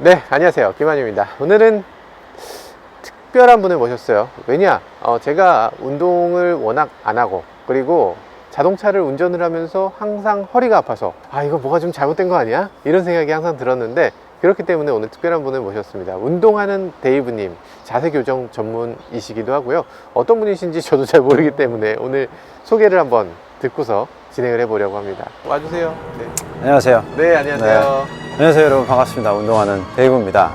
네, 안녕하세요. 김한유입니다. 오늘은 특별한 분을 모셨어요. 왜냐? 제가 운동을 워낙 안 하고, 그리고 자동차를 운전을 하면서 항상 허리가 아파서, 이거 뭐가 좀 잘못된 거 아니야? 이런 생각이 항상 들었는데, 그렇기 때문에 오늘 특별한 분을 모셨습니다. 운동하는 데이브님, 자세 교정 전문이시기도 하고요. 어떤 분이신지 저도 잘 모르기 때문에 오늘 소개를 한번 듣고서 진행을 해보려고 합니다. 와주세요. 네, 안녕하세요. 네, 안녕하세요. 네. 안녕하세요, 여러분. 반갑습니다. 운동하는 데이브입니다.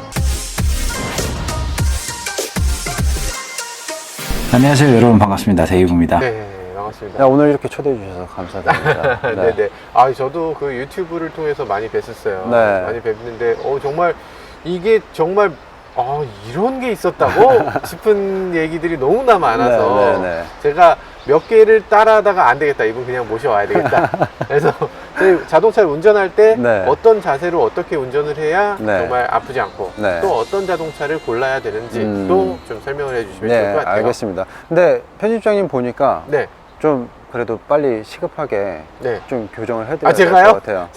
안녕하세요, 여러분. 반갑습니다. 데이브입니다. 네, 반갑습니다. 야, 오늘 이렇게 초대해 주셔서 감사드립니다. 네. 네. 저도 그 유튜브를 통해서 많이 뵀었어요. 네. 많이 뵀는데, 정말, 이게 정말, 이런 게 있었다고 싶은 얘기들이 너무나 많아서, 네. 제가 몇 개를 따라하다가 안 되겠다. 이분 그냥 모셔와야 되겠다. 그래서, 저희 자동차를 운전할 때, 네. 어떤 자세로 어떻게 운전을 해야 네. 정말 아프지 않고, 네. 또 어떤 자동차를 골라야 되는지도 좀 설명을 해주시면 네, 좋을 것 같아요. 알겠습니다. 근데 편집장님 보니까 네. 좀 그래도 빨리 시급하게 네. 좀 교정을 해드려야 될 제가요? 것 같아요.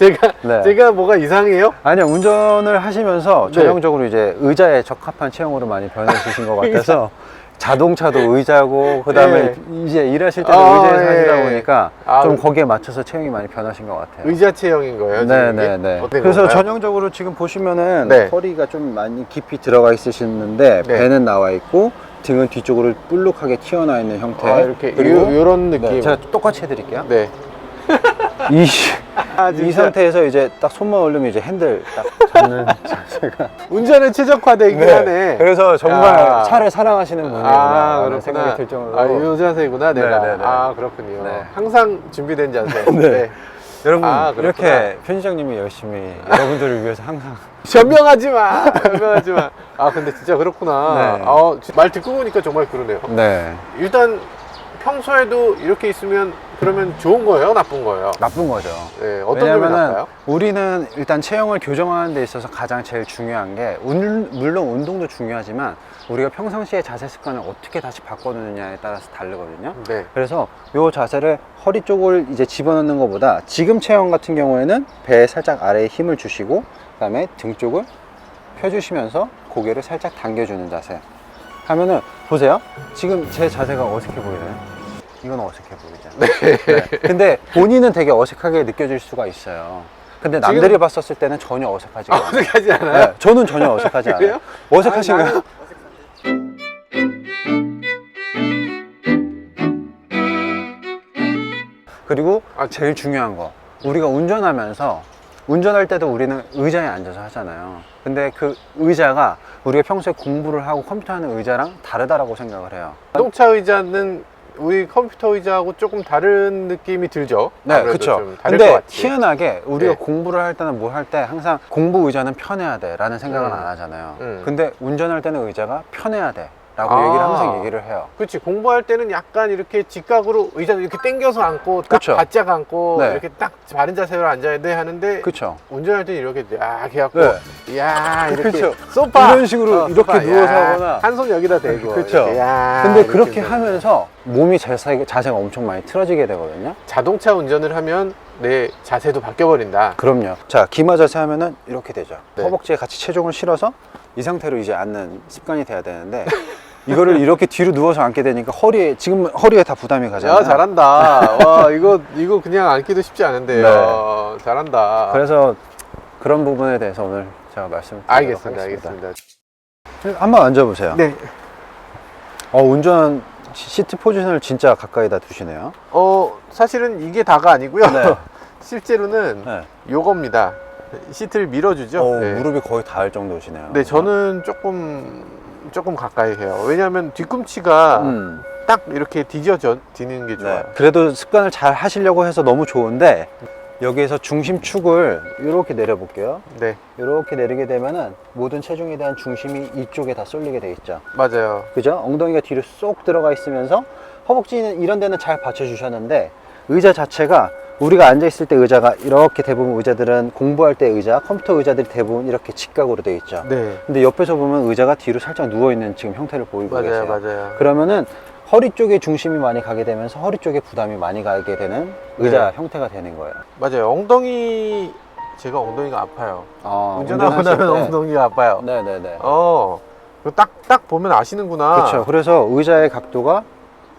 네. 제가 뭐가 이상해요? 아니요, 운전을 하시면서 네. 전형적으로 이제 의자에 적합한 체형으로 많이 변해주신 것 같아서 자동차도 의자고, 그 다음에 이제 일하실 때도 의자에서 하시다 보니까 좀 거기에 맞춰서 체형이 많이 변하신 것 같아요. 의자 체형인 거예요? 네네네. 그래서 전형적으로 지금 보시면은 네. 허리가 좀 많이 깊이 들어가 있으시는데 네. 배는 나와 있고 등은 뒤쪽으로 볼록하게 튀어나와 있는 형태. 이렇게 그리고 요런 느낌. 네, 제가 똑같이 해드릴게요. 네. 이 진짜. 상태에서 이제 딱 손만 올리면 이제 핸들 딱 잡는 자세가. 운전에 최적화되긴 하네. 그래서 정말 야. 차를 사랑하시는 분이구나 그렇구나. 생각이 들 정도로. 요 자세구나, 내가. 네네네. 그렇군요. 네. 항상 준비된 자세. 네. 여러분, 그렇구나. 이렇게 편집장님이 열심히 여러분들을 위해서 항상. 변명하지 마. 변명하지 마. 근데 진짜 그렇구나. 네. 말 듣고 보니까 정말 그러네요. 네. 일단 평소에도 이렇게 있으면 그러면 좋은 거예요? 나쁜 거예요? 나쁜 거죠. 네. 어떤 점이 왜냐면은 나빠요? 우리는 일단 체형을 교정하는 데 있어서 가장 제일 중요한 게, 물론 운동도 중요하지만 우리가 평상시에 자세 습관을 어떻게 다시 바꿔놓느냐에 따라서 다르거든요. 네. 그래서 이 자세를 허리 쪽을 이제 집어넣는 것보다, 지금 체형 같은 경우에는 배에 살짝 아래에 힘을 주시고, 그 다음에 등 쪽을 펴주시면서 고개를 살짝 당겨주는 자세 하면은, 보세요. 지금 제 자세가 어색해 보이나요? 이건 어색해 보이죠. 네. 근데 본인은 되게 어색하게 느껴질 수가 있어요. 근데 남들이 봤었을 때는 전혀 어색하지 않아요. 어색하지 않아요? 네, 저는 전혀 어색하지 않아요. 그래요? 어색하신가요? 그리고 제일 중요한 거, 우리가 운전할 때도 우리는 의자에 앉아서 하잖아요. 근데 그 의자가 우리가 평소에 공부를 하고 컴퓨터 하는 의자랑 다르다라고 생각을 해요. 자동차 의자는 우리 컴퓨터 의자하고 조금 다른 느낌이 들죠? 네, 그렇죠. 근데 희한하게 우리가 공부를 할 때나 뭘 할 때 항상 공부 의자는 편해야 돼 라는 생각은 안 하잖아요. 근데 운전할 때는 의자가 편해야 돼 라고 얘기를 항상 얘기를 해요. 그렇지. 공부할 때는 약간 이렇게 직각으로 의자를 이렇게 당겨서 앉고, 딱 그쵸. 바짝 앉고, 네. 이렇게 딱 바른 자세로 앉아야 돼 하는데, 그렇죠. 운전할 때는 이렇게 해갖고, 네. 이렇게 그쵸. 소파 이런 식으로 이렇게 누워서 하거나. 한 손 여기다 대고, 그렇죠. 이렇게 근데 그렇게 하면서 몸이 자세가 엄청 많이 틀어지게 되거든요. 자동차 운전을 하면 내 자세도 바뀌어버린다. 그럼요. 자, 기마 자세 하면은 이렇게 되죠. 네. 허벅지에 같이 체중을 실어서 이 상태로 이제 앉는 습관이 돼야 되는데, 이거를 이렇게 뒤로 누워서 앉게 되니까 지금 허리에 다 부담이 가잖아요. 잘한다. 와, 이거 그냥 앉기도 쉽지 않은데요. 네. 잘한다. 그래서 그런 부분에 대해서 오늘 제가 말씀을 드리도록 알겠습니다. 한번 앉아보세요. 네. 운전 시트 포지션을 진짜 가까이다 두시네요. 사실은 이게 다가 아니고요. 네. 실제로는 네. 요겁니다. 시트를 밀어주죠. 네. 무릎이 거의 닿을 정도시네요. 네, 저는 조금 가까이 해요. 왜냐하면 뒤꿈치가 딱 이렇게 디는 게 좋아요. 네. 그래도 습관을 잘 하시려고 해서 너무 좋은데, 여기에서 중심축을 이렇게 내려볼게요. 네, 이렇게 내리게 되면은 모든 체중에 대한 중심이 이쪽에 다 쏠리게 돼 있죠. 맞아요. 그죠? 엉덩이가 뒤로 쏙 들어가 있으면서 허벅지는 이런 데는 잘 받쳐주셨는데, 의자 자체가, 우리가 앉아있을 때 의자가 이렇게, 대부분 의자들은 공부할 때 의자, 컴퓨터 의자들이 대부분 이렇게 직각으로 돼 있죠. 네, 근데 옆에서 보면 의자가 뒤로 살짝 누워있는 지금 형태를 보이고 계세요. 맞아요. 그러면은 허리 쪽에 중심이 많이 가게 되면서 허리 쪽에 부담이 많이 가게 되는 의자 형태가 되는 거예요. 맞아요. 엉덩이 제가 엉덩이가 아파요. 아, 운전하고 운전하실 나면 때. 엉덩이가 아파요. 네네네. 그거 딱 보면 아시는구나. 그렇죠. 그래서 의자의 각도가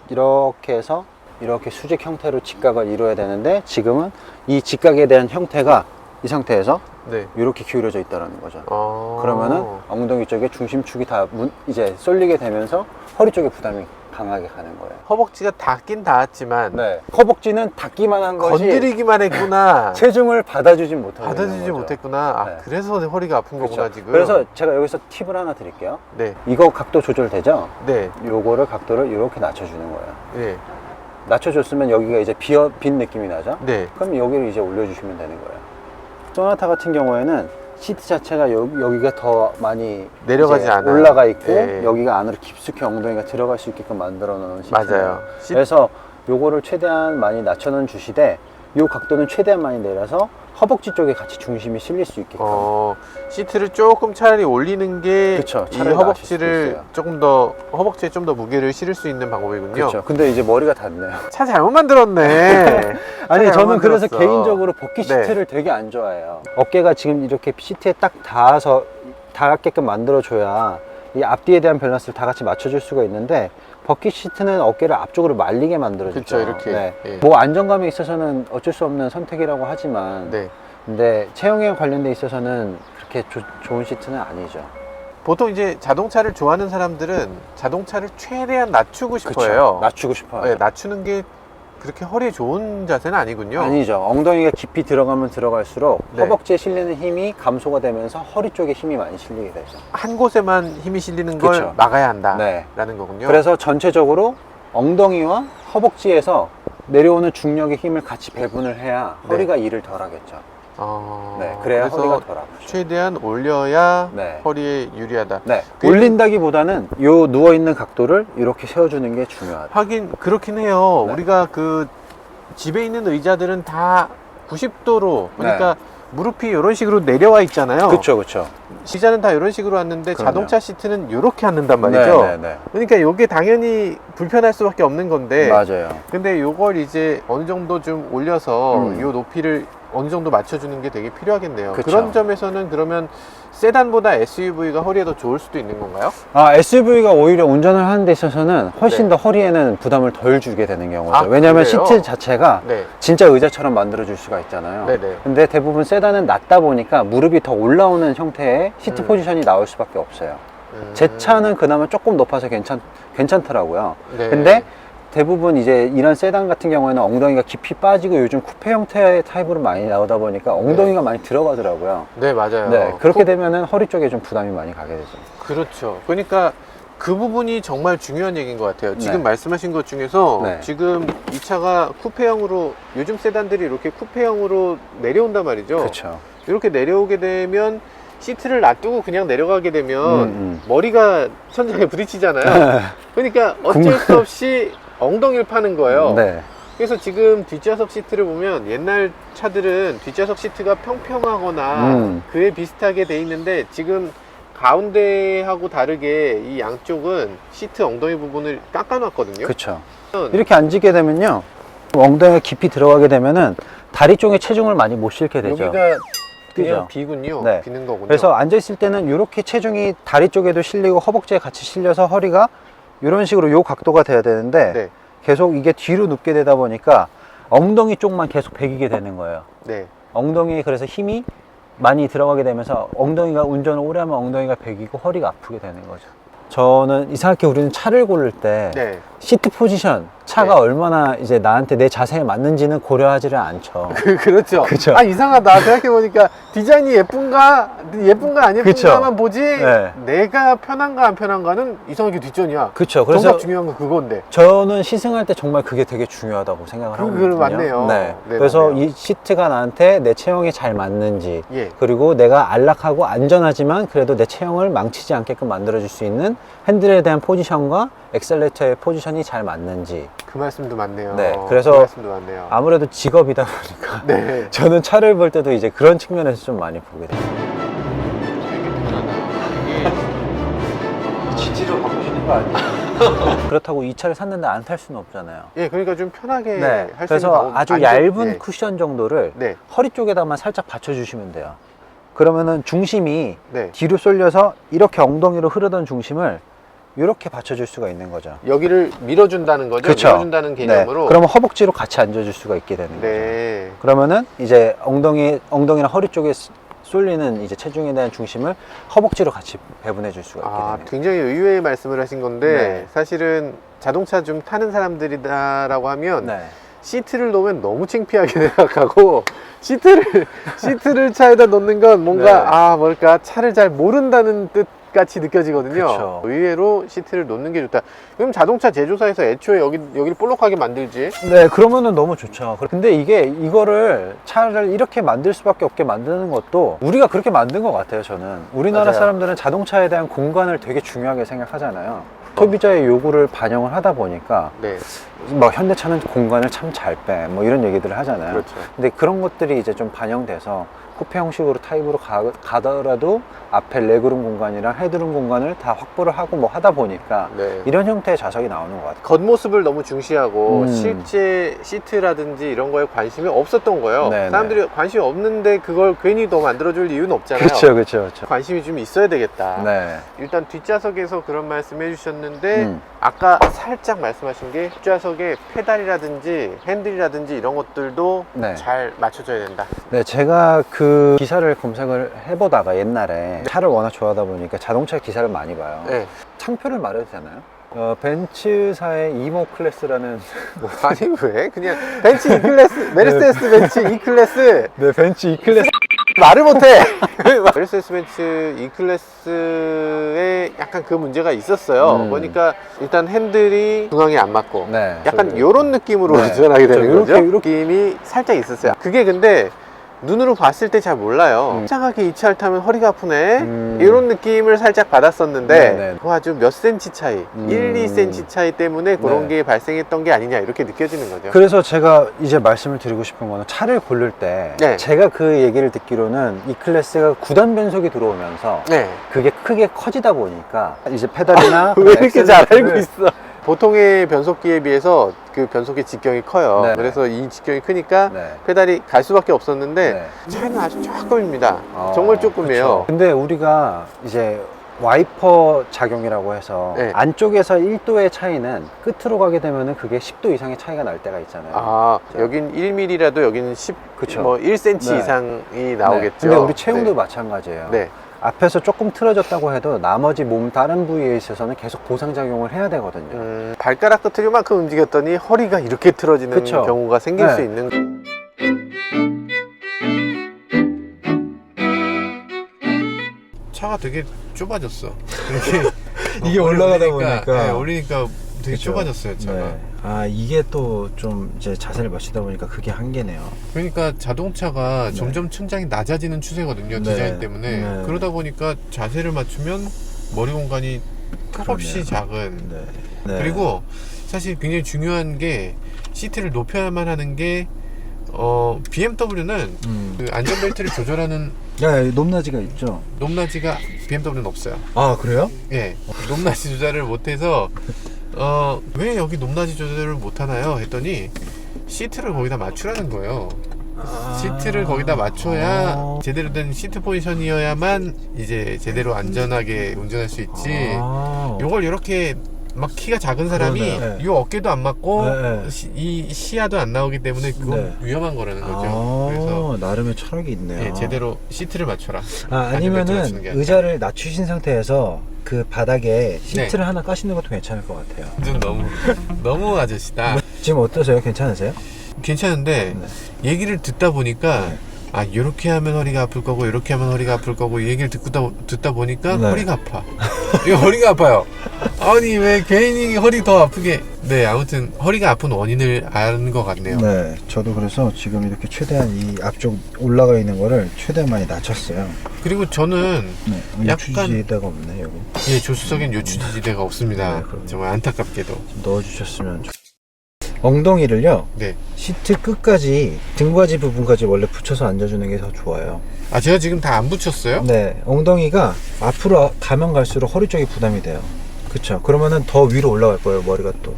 이렇게 해서 이렇게 수직 형태로 직각을 이루어야 되는데 지금은 이 직각에 대한 형태가 이 상태에서 네. 이렇게 기울어져 있다는 거죠. 어. 그러면은 엉덩이 쪽에 중심축이 다 이제 쏠리게 되면서 허리 쪽에 부담이 강하게 가는 거예요. 허벅지가 닿긴 닿았지만 네. 허벅지는 닿기만 한 것이 건드리기만 했구나. 체중을 받아주진 못하고 있는 받아주지 거죠. 못했구나. 아, 네. 그래서 허리가 아픈 거구나 그렇죠. 지금. 그래서 제가 여기서 팁을 하나 드릴게요. 네, 이거 각도 조절되죠? 네, 요거를 각도를 이렇게 낮춰주는 거예요. 네, 낮춰줬으면 여기가 이제 빈 느낌이 나죠? 네. 그럼 여기를 이제 올려주시면 되는 거예요. 소나타 같은 경우에는 시트 자체가 여기가 더 많이 내려가지 이제 않아요. 올라가 있고 예. 여기가 안으로 깊숙이 엉덩이가 들어갈 수 있게끔 만들어 놓은 시트. 맞아요. 그래서 요거를 최대한 많이 낮춰 주시되 요 각도는 최대한 많이 내려서 허벅지 쪽에 같이 중심이 실릴 수 있게끔. 시트를 조금 차라리 올리는 게 그쵸, 이 차라리 나으실 수도 허벅지를 있어요. 조금 더 허벅지에 좀 더 무게를 실을 수 있는 방법이군요. 그렇죠. 근데 이제 머리가 닿네요. 차 잘못 만들었네. 아니 차 잘못 저는 그래서 만들었어. 개인적으로 버킷 네. 시트를 되게 안 좋아해요. 어깨가 지금 이렇게 시트에 딱 닿게끔 만들어줘야 이 앞뒤에 대한 밸런스를 다 같이 맞춰줄 수가 있는데 버킷 시트는 어깨를 앞쪽으로 말리게 만들어주죠. 그쵸, 이렇게. 네. 예. 뭐 안정감에 있어서는 어쩔 수 없는 선택이라고 하지만 네. 근데 체형에 관련돼 있어서는 그렇게 좋은 시트는 아니죠. 보통 이제 자동차를 좋아하는 사람들은 자동차를 최대한 낮추고 그쵸. 싶어요. 낮추고 싶어요. 네, 낮추는 게 그렇게 허리에 좋은 자세는 아니군요. 아니죠. 엉덩이가 깊이 들어가면 들어갈수록 네. 허벅지에 실리는 힘이 감소가 되면서 허리 쪽에 힘이 많이 실리게 되죠. 한 곳에만 힘이 실리는 걸 그쵸. 막아야 한다라는 네. 거군요. 그래서 전체적으로 엉덩이와 허벅지에서 내려오는 중력의 힘을 같이 배분을 해야 네. 허리가 일을 덜 하겠죠. 네, 그래야 그래서 허리가 덜 아프죠. 최대한 올려야 네. 허리에 유리하다. 네, 그- 올린다기보다는 요 누워있는 각도를 이렇게 세워주는 게 중요하다. 하긴 그렇긴 해요. 네. 우리가 그 집에 있는 의자들은 다 90도로 그러니까 무릎이 이런 식으로 내려와 있잖아요. 그쵸, 그쵸. 시자는 다 이런 식으로 왔는데 그럼요. 자동차 시트는 이렇게 앉는단 말이죠. 네. 그러니까 이게 당연히 불편할 수밖에 없는 건데 맞아요. 근데 요걸 이제 어느 정도 좀 올려서 음. 요 높이를 어느 정도 맞춰주는 게 되게 필요하겠네요. 그쵸. 그런 점에서는 그러면 세단보다 SUV가 허리에 더 좋을 수도 있는 건가요? SUV가 오히려 운전을 하는 데 있어서는 훨씬 네. 더 허리에는 부담을 덜 주게 되는 경우죠. 아, 왜냐하면 그래요? 시트 자체가 네. 진짜 의자처럼 만들어줄 수가 있잖아요. 네네. 근데 대부분 세단은 낮다 보니까 무릎이 더 올라오는 형태의 시트 음. 포지션이 나올 수밖에 없어요. 제 차는 그나마 조금 높아서 괜찮더라고요. 네. 근데 대부분 이제 이런 세단 같은 경우에는 엉덩이가 깊이 빠지고 요즘 쿠페 형태의 타입으로 많이 나오다 보니까 엉덩이가 많이 들어가더라고요. 네, 맞아요. 네, 그렇게 되면은 허리 쪽에 좀 부담이 많이 가게 되죠. 그렇죠. 그러니까 그 부분이 정말 중요한 얘기인 것 같아요. 지금 네. 말씀하신 것 중에서 네. 지금 이 차가 쿠페형으로 요즘 세단들이 이렇게 쿠페형으로 내려온단 말이죠. 그렇죠. 이렇게 내려오게 되면 시트를 놔두고 그냥 내려가게 되면 머리가 천장에 부딪히잖아요. 그러니까 어쩔 수 없이 엉덩이를 파는 거예요. 네. 그래서 지금 뒷좌석 시트를 보면 옛날 차들은 뒷좌석 시트가 평평하거나 그에 비슷하게 돼 있는데 지금 가운데하고 다르게 이 양쪽은 시트 엉덩이 부분을 깎아놨거든요. 그렇죠. 이렇게 앉게 되면요, 엉덩이가 깊이 들어가게 되면은 다리 쪽에 체중을 많이 못 실게 되죠. 여기가 그냥 그죠? 비군요. 네. 비는 거군요. 그래서 앉아 있을 때는 이렇게 체중이 다리 쪽에도 실리고 허벅지에 같이 실려서 허리가 이런 식으로 요 각도가 돼야 되는데 네. 계속 이게 뒤로 눕게 되다 보니까 엉덩이 쪽만 계속 베기게 되는 거예요. 네. 엉덩이에 그래서 힘이 많이 들어가게 되면서 엉덩이가 운전을 오래 하면 엉덩이가 베기고 허리가 아프게 되는 거죠. 저는 이상하게 우리는 차를 고를 때 네. 시트 포지션, 차가 네. 얼마나 이제 나한테 내 자세에 맞는지는 고려하지를 않죠. 그렇죠. 그쵸. 아, 이상하다. 생각해보니까 디자인이 예쁜가 안 예쁜가만 그쵸. 보지 네. 내가 편한가 안 편한가는 이상하게 뒷전이야. 그렇죠. 정작 그래서 중요한 건 그건데. 저는 시승할 때 정말 그게 되게 중요하다고 생각을 하거든요. 맞네요. 네. 네, 그래서 맞네요. 이 시트가 나한테 내 체형에 잘 맞는지, 예. 그리고 내가 안락하고 안전하지만 그래도 내 체형을 망치지 않게끔 만들어줄 수 있는 핸들에 대한 포지션과 엑셀레이터의 포지션이 잘 맞는지. 그 말씀도 맞네요. 네, 그래서 그 말씀도 맞네요. 아무래도 직업이다 보니까 네. 저는 차를 볼 때도 이제 그런 측면에서 좀 많이 보게 돼요. 되게 편하다. 이게 GT로 바꾸시는 거 아니에요? 그렇다고 이 차를 샀는데 안 탈 수는 없잖아요. 예, 그러니까 좀 편하게 네. 할 수 있는 그래서 방법. 아주 아니, 얇은 네. 쿠션 정도를 네. 허리 쪽에다만 살짝 받쳐주시면 돼요. 그러면은 중심이 네. 뒤로 쏠려서 이렇게 엉덩이로 흐르던 중심을 이렇게 받쳐줄 수가 있는 거죠. 여기를 밀어준다는 거죠? 그쵸? 밀어준다는 개념으로. 네. 그러면 허벅지로 같이 앉아줄 수가 있게 되는 거죠. 네. 그러면은 이제 엉덩이나 허리 쪽에 쏠리는 이제 체중에 대한 중심을 허벅지로 같이 배분해 줄 수가 있게 아, 됩니다. 굉장히 의외의 말씀을 하신 건데 네. 사실은 자동차 좀 타는 사람들이다라고 하면 네. 시트를 놓으면 너무 창피하게 생각하고 시트를 차에다 놓는 건 뭔가 네. 뭘까 차를 잘 모른다는 뜻 같이 느껴지거든요. 그쵸. 의외로 시트를 놓는 게 좋다. 그럼 자동차 제조사에서 애초에 여기를 볼록하게 만들지? 네, 그러면은 너무 좋죠. 근데 이거를 차를 이렇게 만들 수밖에 없게 만드는 것도 우리가 그렇게 만든 것 같아요, 저는. 우리나라 맞아요. 사람들은 자동차에 대한 공간을 되게 중요하게 생각하잖아요. 소비자의 요구를 반영을 하다 보니까 네, 뭐 현대차는 공간을 참 잘 빼, 뭐 이런 얘기들을 하잖아요. 그렇죠. 근데 그런 것들이 이제 좀 반영돼서 쿠페 형식으로 타입으로 가더라도 앞에 레그룸 공간이랑 헤드룸 공간을 다 확보를 하고 뭐 하다 보니까 네. 이런 형태의 좌석이 나오는 것 같아요. 겉모습을 너무 중시하고 음. 실제 시트라든지 이런 거에 관심이 없었던 거예요. 네네. 사람들이 관심이 없는데 그걸 괜히 더 만들어줄 이유는 없잖아요. 그렇죠. 관심이 좀 있어야 되겠다. 네. 일단 뒷좌석에서 그런 말씀 해주셨는데 음. 아까 살짝 말씀하신 게 뒷좌석에 페달이라든지 핸들이라든지 이런 것들도 네. 잘 맞춰줘야 된다. 네, 제가 그 기사를 검색을 해보다가 옛날에 차를 워낙 좋아하다 보니까 자동차 기사를 많이 봐요. 네. 창표를 말해도 되나요? 벤츠사의 이모 클래스라는 아니 왜? 그냥 벤츠 E클래스, 메르세데스 벤츠 E클래스 네, 벤츠 E클래스 말을 못해. 메르세데스 벤츠 E클래스에 약간 그 문제가 있었어요. 보니까 일단 핸들이 중앙에 안 맞고 네, 약간 저기- 이런 느낌으로 네. 전하게 되는 그렇죠. 거죠. 이렇게- 느낌이 살짝 있었어요. 그게 근데 눈으로 봤을 때 잘 몰라요. 이상하게 이 차를 타면 허리가 아프네 이런 느낌을 살짝 받았었는데 네네. 그거 아주 몇 센치 차이 1, 2cm 차이 때문에 그런 네. 게 발생했던 게 아니냐 이렇게 느껴지는 거죠. 그래서 제가 이제 말씀을 드리고 싶은 거는 차를 고를 때 네. 제가 그 얘기를 듣기로는 이 클래스가 9단 변속이 들어오면서 네. 그게 크게 커지다 보니까 이제 페달이나 왜 이렇게 잘 알고 엑셀레이터를 있어? 보통의 변속기에 비해서 그 변속기 직경이 커요. 네. 그래서 이 직경이 크니까 네. 페달이 갈 수밖에 없었는데 네. 차이는 아주 조금입니다. 정말 조금이에요. 그쵸. 근데 우리가 이제 와이퍼 작용이라고 해서 네. 안쪽에서 1도의 차이는 끝으로 가게 되면은 그게 10도 이상의 차이가 날 때가 있잖아요. 아, 여긴 1mm라도 여기는 10, 그쵸. 뭐 1cm 네. 이상이 나오겠죠. 근데 우리 체형도 네. 마찬가지예요. 네. 앞에서 조금 틀어졌다고 해도 나머지 몸 다른 부위에 있어서는 계속 보상작용을 해야 되거든요. 발가락 끝을 요만큼 움직였더니 허리가 이렇게 틀어지는 그쵸. 경우가 생길 네. 수 있는. 차가 되게 좁아졌어. 이게 올라가다 보니까. 네, 올리니까 되게 그쵸. 좁아졌어요, 차가. 네. 아, 이게 또 좀 이제 자세를 맞추다 보니까 그게 한계네요. 그러니까 자동차가 점점 천장이 낮아지는 추세거든요, 디자인 때문에. 네. 그러다 보니까 자세를 맞추면 머리 공간이 턱없이 작은. 네. 네. 그리고 사실 굉장히 중요한 게 시트를 높여야만 하는 게 BMW는 그 안전벨트를 조절하는 야, 높낮이가 있죠. 높낮이가 BMW는 없어요. 아, 그래요? 예, 높낮이 조절을 못해서 왜 여기 높낮이 조절을 못하나요? 했더니 시트를 거기다 맞추라는 거예요. 시트를 거기다 맞춰야 제대로 된 시트 포지션이어야만 이제 제대로 안전하게 운전할 수 있지. 요걸 이렇게 막 키가 작은 사람이 그러네. 요 어깨도 안 맞고 네. 이 시야도 안 나오기 때문에 그건 네. 위험한 거라는 거죠. 그래서 나름의 철학이 있네요. 예, 제대로 시트를 맞춰라. 아니면은 맞추는 게 아니라. 의자를 낮추신 상태에서 그 바닥에 시트를 하나 까시는 것도 괜찮을 것 같아요. 좀 너무 아저씨다. 지금 어떠세요? 괜찮으세요? 괜찮은데 얘기를 듣다 보니까 아 이렇게 하면 허리가 아플 거고 이렇게 하면 허리가 아플 거고 이 얘기를 듣다 보니까 네. 허리가 아파. 이거 허리가 아파요. 아니 왜 괜히 허리 더 아프게. 네, 아무튼 허리가 아픈 원인을 아는 것 같네요. 네, 저도 그래서 지금 이렇게 최대한 이 앞쪽 올라가 있는 거를 최대한 많이 낮췄어요. 그리고 저는 네, 약간- 요추지대가 없네 여기. 예, 조수석엔 요추지지대가 없습니다. 네, 그럼요. 정말 안타깝게도. 좀 넣어주셨으면 엉덩이를요 네. 시트 끝까지 등받이 부분까지 원래 붙여서 앉아주는 게 더 좋아요. 아 제가 지금 다 안 붙였어요? 네, 엉덩이가 앞으로 가면 갈수록 허리 쪽이 부담이 돼요. 그쵸. 그러면은 더 위로 올라갈 거예요, 머리가 또.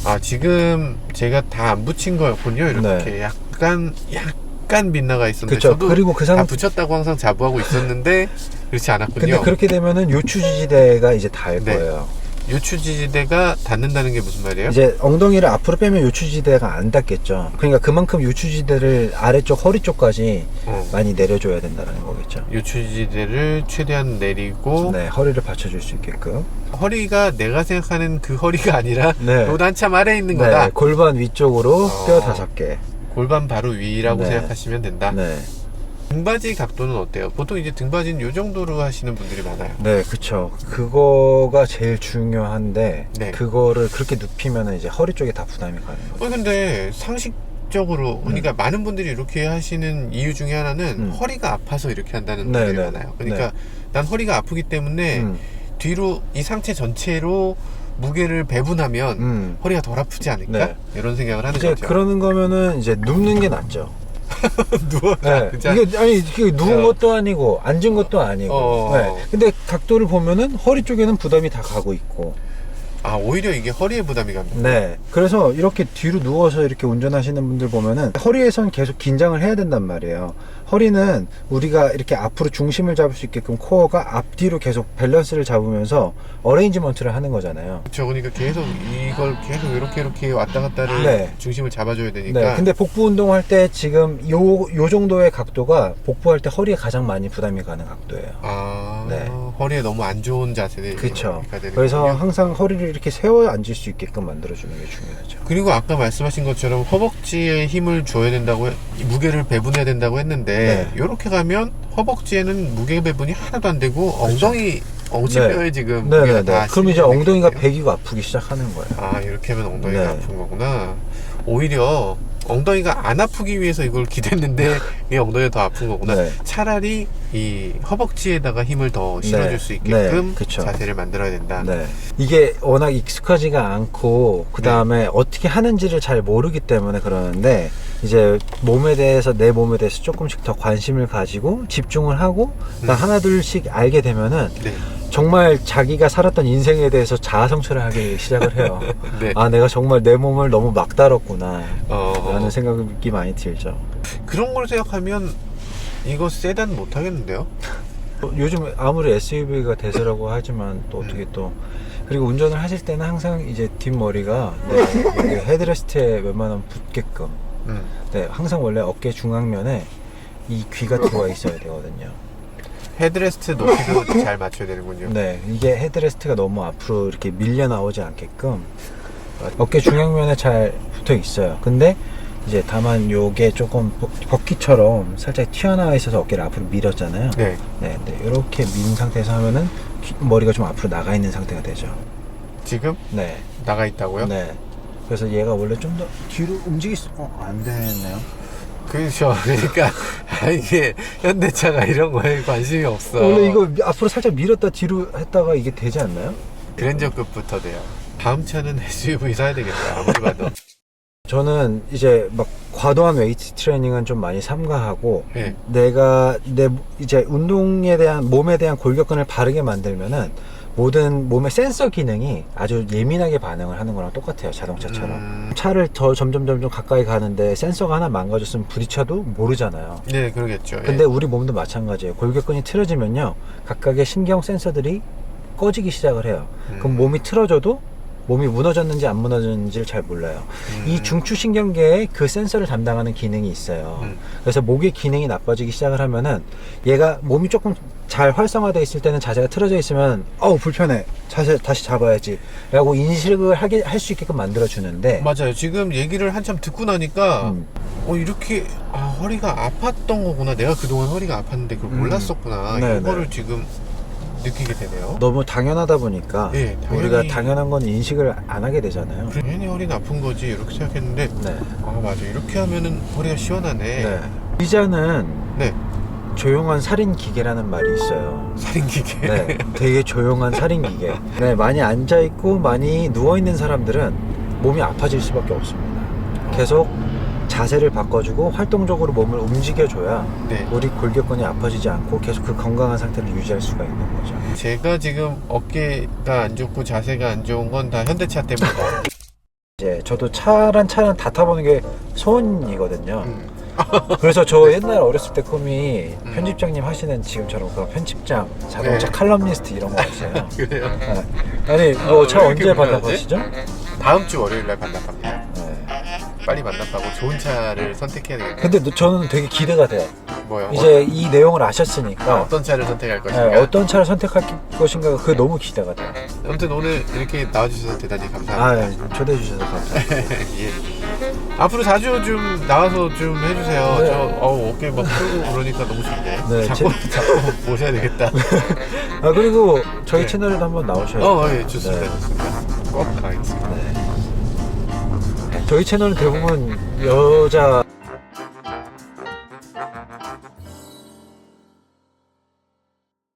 아, 지금 제가 다 안 붙인 거였군요. 이렇게 네. 약간 빗나가 있었는데 그쵸. 저도 그리고 그 다 상태. 붙였다고 항상 자부하고 있었는데 그렇지 않았군요. 근데 그렇게 되면은 요추지지대가 이제 닿을 네. 거예요. 요추지지대가 닿는다는 게 무슨 말이에요? 이제 엉덩이를 앞으로 빼면 요추지대가 안 닿겠죠. 그러니까 그만큼 요추지대를 아래쪽 허리 쪽까지 많이 내려줘야 된다는 거겠죠. 요추지지대를 최대한 내리고 네, 허리를 받쳐줄 수 있게끔. 허리가 내가 생각하는 그 허리가 아니라 네. 요도 한참 아래에 있는 네, 거다. 골반 위쪽으로 어. 뼈 5개. 골반 바로 위라고 네. 생각하시면 된다. 네. 등받이 각도는 어때요? 보통 이제 등받이는 요 정도로 하시는 분들이 많아요. 네, 그쵸. 그거가 제일 중요한데, 네. 그거를 그렇게 눕히면 이제 허리 쪽에 다 부담이 가는 거죠. 근데 상식적으로 그러니까 많은 분들이 이렇게 하시는 이유 중에 하나는 허리가 아파서 이렇게 한다는 네, 분들이 네, 많아요. 네. 그러니까 난 허리가 아프기 때문에 뒤로 이 상체 전체로 무게를 배분하면 허리가 덜 아프지 않을까? 네. 이런 생각을 하는 이제 거죠. 그러는 거면은 이제 눕는 게 낫죠. 누워라. 네. 이게 아니 이게 누운 것도 아니고 앉은 것도 아니고. 네. 근데 각도를 보면은 허리 쪽에는 부담이 다 가고 있고. 아, 오히려 이게 허리에 부담이 갑니다. 네. 그래서 이렇게 뒤로 누워서 이렇게 운전하시는 분들 보면은 허리에선 계속 긴장을 해야 된단 말이에요. 허리는 우리가 이렇게 앞으로 중심을 잡을 수 있게끔 코어가 앞뒤로 계속 밸런스를 잡으면서 어레인지먼트를 하는 거잖아요. 그렇죠. 그러니까 계속 이걸 계속 이렇게 왔다 갔다를 네. 중심을 잡아줘야 되니까. 네. 근데 복부 운동할 때 지금 요 정도의 각도가 복부할 때 허리에 가장 많이 부담이 가는 각도예요. 아, 네. 허리에 너무 안 좋은 자세가 그렇죠. 되는 그래서 거군요. 항상 허리를 이렇게 세워 앉을 수 있게끔 만들어주는 게 중요하죠. 그리고 아까 말씀하신 것처럼 허벅지에 힘을 줘야 된다고 무게를 배분해야 된다고 했는데 이렇게 가면 허벅지에는 무게 배분이 하나도 안 되고 엉덩이 엉치뼈에 지금 무게가 다 그럼 이제 실리게 엉덩이가 되겠네요. 배기고 아프기 시작하는 거예요. 아, 이렇게 하면 엉덩이가 네. 아픈 거구나. 오히려 엉덩이가 안 아프기 위해서 이걸 기댔는데 이 엉덩이가 더 아픈 거구나. 네. 차라리 이 허벅지에다가 힘을 더 실어줄 네. 수 있게끔 네, 그쵸. 자세를 만들어야 된다. 네. 이게 워낙 익숙하지가 않고 그 다음에 어떻게 하는지를 잘 모르기 때문에 그러는데 이제 몸에 대해서 내 몸에 대해서 조금씩 더 관심을 가지고 집중을 하고 하나 둘씩 알게 되면은 네. 정말 자기가 살았던 인생에 대해서 자아 성찰을 하기 시작을 해요. 네. 아, 내가 정말 내 몸을 너무 막 다뤘구나 라는 어, 생각이 많이 들죠. 그런 걸 생각하면 이거 세단 못 하겠는데요? 요즘 아무리 SUV가 대세라고 하지만 또 어떻게 또 그리고 운전을 하실 때는 항상 이제 뒷머리가 여기 헤드레스트에 웬만하면 붙게끔 네, 항상 원래 어깨 중앙면에 이 귀가 들어와 있어야 되거든요. 헤드레스트 높이도 잘 맞춰야 되는군요. 네, 이게 헤드레스트가 너무 앞으로 이렇게 밀려 나오지 않게끔 어깨 중앙면에 잘 붙어 있어요. 근데 이제 다만 요게 조금 버킷처럼 살짝 튀어나와 있어서 어깨를 앞으로 밀었잖아요. 네. 네, 근데 이렇게 민 상태에서 하면은 머리가 좀 앞으로 나가 있는 상태가 되죠. 지금 네, 나가 있다고요? 네. 그래서 얘가 원래 좀 더 뒤로 움직일 수, 안 되네요. 그렇죠. 그러니까 이게 현대차가 이런 거에 관심이 없어. 원래 이거 앞으로 살짝 밀었다 뒤로 했다가 이게 되지 않나요? 그랜저급부터 돼요. 다음 차는 SUV 사야 되겠다. 아무리 봐도. 저는 이제 막 과도한 웨이트 트레이닝은 좀 많이 삼가하고 네. 내가 이제 운동에 대한 몸에 대한 골격근을 바르게 만들면은 모든 몸의 센서 기능이 아주 예민하게 반응을 하는 거랑 똑같아요. 자동차처럼. 차를 더 점점 가까이 가는데 센서가 하나 망가졌으면 부딪혀도 모르잖아요. 네, 그러겠죠. 근데 우리 몸도 마찬가지예요. 골격근이 틀어지면요 각각의 신경 센서들이 꺼지기 시작을 해요. 그럼 몸이 틀어져도 몸이 무너졌는지 안 무너졌는지를 잘 몰라요. 이 중추신경계에 그 센서를 담당하는 기능이 있어요. 그래서 목의 기능이 나빠지기 시작을 하면은 얘가 몸이 조금 잘 활성화되어 있을 때는 자세가 틀어져 있으면 불편해. 자세 다시 잡아야지 라고 인식을 할 수 있게끔 만들어 주는데 맞아요. 지금 얘기를 한참 듣고 나니까 이렇게 허리가 아팠던 거구나. 내가 그동안 허리가 아팠는데 그걸 몰랐었구나. 네, 이거를 지금 느끼게 되네요. 너무 당연하다 보니까 네, 우리가 당연한 건 인식을 안 하게 되잖아요. 괜히 허리는 아픈 거지 이렇게 생각했는데 네. 맞아. 이렇게 하면은 허리가 시원하네. 네. 의자는 네. 조용한 살인 기계라는 말이 있어요. 살인기계. 네, 되게 조용한 살인 기계. 네, 많이 앉아 있고 많이 누워 있는 사람들은 몸이 아파질 수밖에 없습니다. 계속 자세를 바꿔주고 활동적으로 몸을 움직여줘야 네. 우리 골격근이 아파지지 않고 계속 그 건강한 상태를 유지할 수가 있는 거죠. 제가 지금 어깨가 안 좋고 자세가 안 좋은 건 다 현대차 때문이다. 이제 저도 차란 다 타보는 게 소원이거든요. 음. 그래서 저 옛날 어렸을 때 꿈이 편집장님 하시는 지금처럼 그 편집장, 자동차 네. 칼럼니스트 이런 거였어요. 그래요? 네. 아니 뭐 차 왜 언제 이렇게 받아보시죠? 다음 주 월요일 날 반납합니다. 네. 빨리 반납하고 좋은 차를 선택해야 되겠네요. 근데 저는 되게 기대가 돼요. 뭐요? 이제 이 내용을 아셨으니까 어떤 차를 선택할 네, 것인가? 어떤 차를 선택할 것인가 그게 너무 기대가 돼요. 아무튼 오늘 이렇게 나와주셔서 대단히 아, 감사합니다. 네. 초대해 주셔서 감사합니다. 예. 앞으로 자주 좀 나와서 좀 해주세요. 네. 저 어깨 막 풀고 그러니까 너무 좋은데. 네, 자꾸 모셔야 되겠다. 아 그리고 저희 네. 채널에도 한번 나오셔요. 예, 좋습니다. 네. 좋습니다. 꼭 나가겠습니다. 저희 채널은 대부분 여자